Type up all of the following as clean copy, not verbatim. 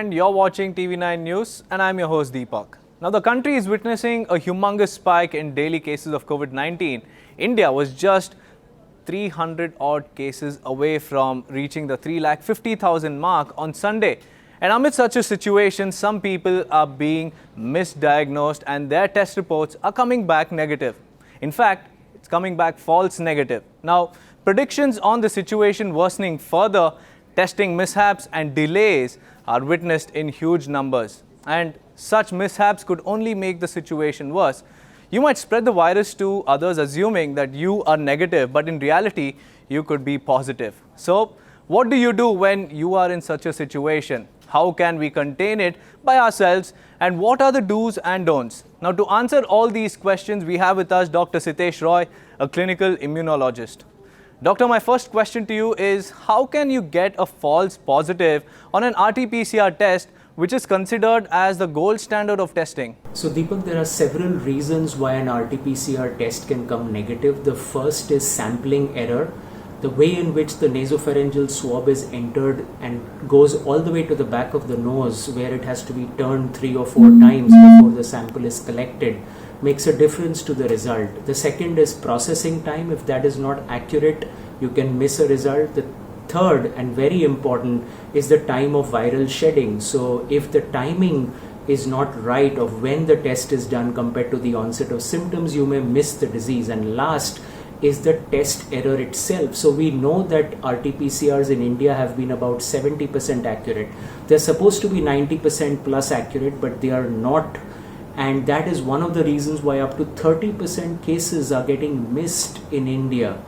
and you're watching TV9 News, and I'm your host Deepak. Now, the country is witnessing a humongous spike in daily cases of COVID-19. India was just 300 odd cases away from reaching the 350,000 mark on Sunday. And amid such a situation, some people are being misdiagnosed and their test reports are coming back negative. In fact, it's coming back false negative. Now, predictions on the situation worsening further, testing mishaps and delays are witnessed in huge numbers. And such mishaps could only make the situation worse. You might spread the virus to others assuming that you are negative, but in reality, you could be positive. So, what do you do when you are in such a situation? How can we contain it by ourselves? And what are the do's and don'ts? Now, to answer all these questions, we have with us Dr. Sitesh Roy, a clinical immunologist. Doctor, my first question to you is, how can you get a false positive on an RT-PCR test, which is considered as the gold standard of testing? So Deepak, there are several reasons why an RT-PCR test can come negative. The first is sampling error. The way in which the nasopharyngeal swab is entered and goes all the way to the back of the nose, where it has to be turned 3 or 4 times before the sample is collected, makes a difference to the result. The second is processing time. If that is not accurate, you can miss a result. The third and very important is the time of viral shedding. So if the timing is not right of when the test is done compared to the onset of symptoms, you may miss the disease. And last is the test error itself. So we know that RT-PCRs in India have been about 70% accurate. They're supposed to be 90% plus accurate, but they are not. And that is one of the reasons why up to 30% cases are getting missed in India.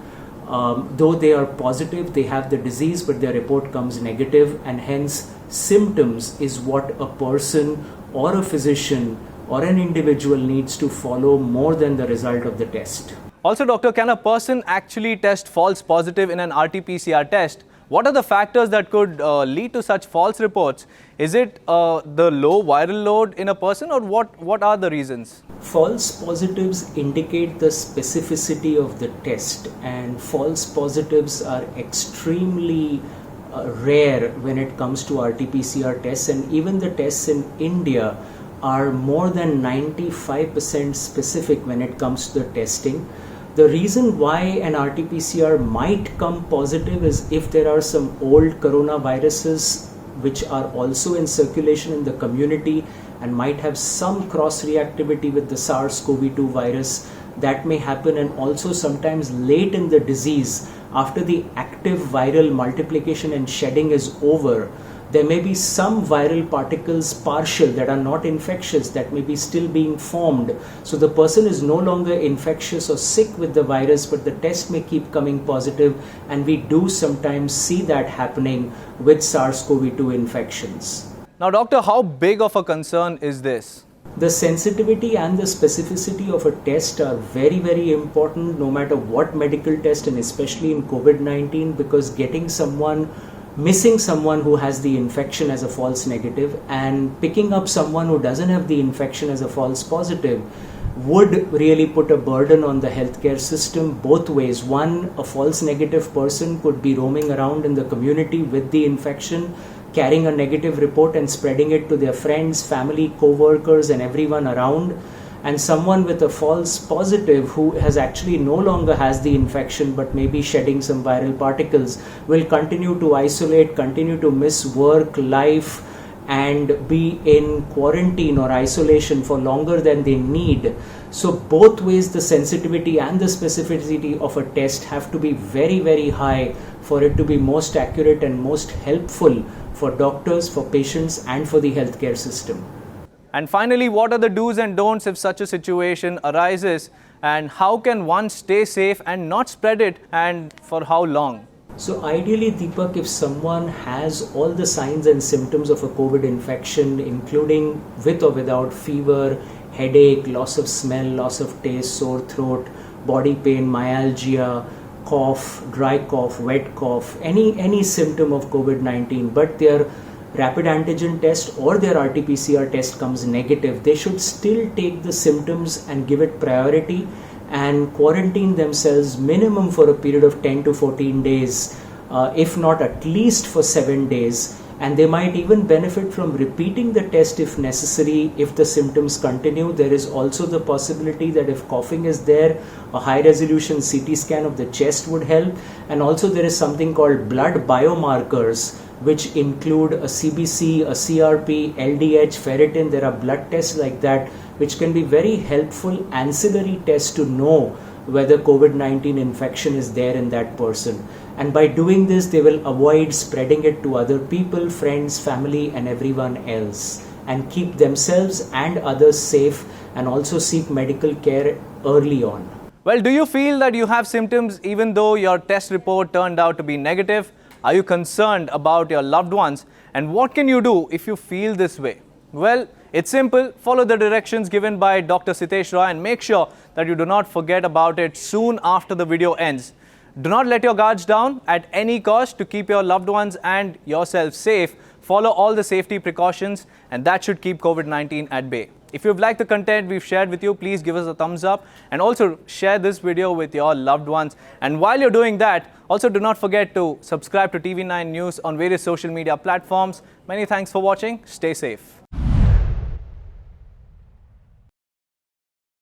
Though they are positive, they have the disease, but their report comes negative, and hence symptoms is what a person or a physician or an individual needs to follow more than the result of the test. Also, doctor, can a person actually test false positive in an RT-PCR test? What are the factors that could lead to such false reports? Is it the low viral load in a person, or what are the reasons? False positives indicate the specificity of the test, and false positives are extremely rare when it comes to RT-PCR tests, and even the tests in India are more than 95% specific when it comes to the testing. The reason why an RT-PCR might come positive is if there are some old coronaviruses which are also in circulation in the community and might have some cross-reactivity with the SARS-CoV-2 virus. That may happen, and also sometimes late in the disease, after the active viral multiplication and shedding is over, there may be some viral particles partial that are not infectious that may be still being formed. So the person is no longer infectious or sick with the virus, but the test may keep coming positive, and we do sometimes see that happening with SARS-CoV-2 infections. Now, doctor, how big of a concern is this? The sensitivity and the specificity of a test are very, very important no matter what medical test, and especially in COVID-19, because missing someone who has the infection as a false negative and picking up someone who doesn't have the infection as a false positive would really put a burden on the healthcare system both ways. One, a false negative person could be roaming around in the community with the infection, carrying a negative report and spreading it to their friends, family, co-workers and everyone around. And someone with a false positive who has actually no longer has the infection but may be shedding some viral particles will continue to isolate, continue to miss work, life, and be in quarantine or isolation for longer than they need. So both ways, the sensitivity and the specificity of a test have to be very, very high for it to be most accurate and most helpful for doctors, for patients and for the healthcare system. And finally, what are the do's and don'ts if such a situation arises, and how can one stay safe and not spread it, and for how long? So ideally, Deepak, if someone has all the signs and symptoms of a COVID infection, including with or without fever, headache, loss of smell, loss of taste, sore throat, body pain, myalgia, cough, dry cough, wet cough, any symptom of COVID-19, but their rapid antigen test or their RT-PCR test comes negative, they should still take the symptoms and give it priority and quarantine themselves minimum for a period of 10 to 14 days, if not at least for 7 days, and they might even benefit from repeating the test if necessary if the symptoms continue. There is also the possibility that if coughing is there, a high resolution CT scan of the chest would help. And also there is something called blood biomarkers, which include a CBC, a CRP, LDH, ferritin. There are blood tests like that which can be very helpful ancillary tests to know whether COVID-19 infection is there in that person. And by doing this, they will avoid spreading it to other people, friends, family, and everyone else, and keep themselves and others safe, and also seek medical care early on. Well, do you feel that you have symptoms even though your test report turned out to be negative? Are you concerned about your loved ones? And what can you do if you feel this way? Well, it's simple. Follow the directions given by Dr. Sitesh Roy and make sure that you do not forget about it soon after the video ends. Do not let your guards down at any cost. To keep your loved ones and yourself safe, follow all the safety precautions, and that should keep COVID-19 at bay. If you've liked the content we've shared with you, please give us a thumbs up and also share this video with your loved ones. And while you're doing that, also do not forget to subscribe to TV9 News on various social media platforms. Many thanks for watching. Stay safe.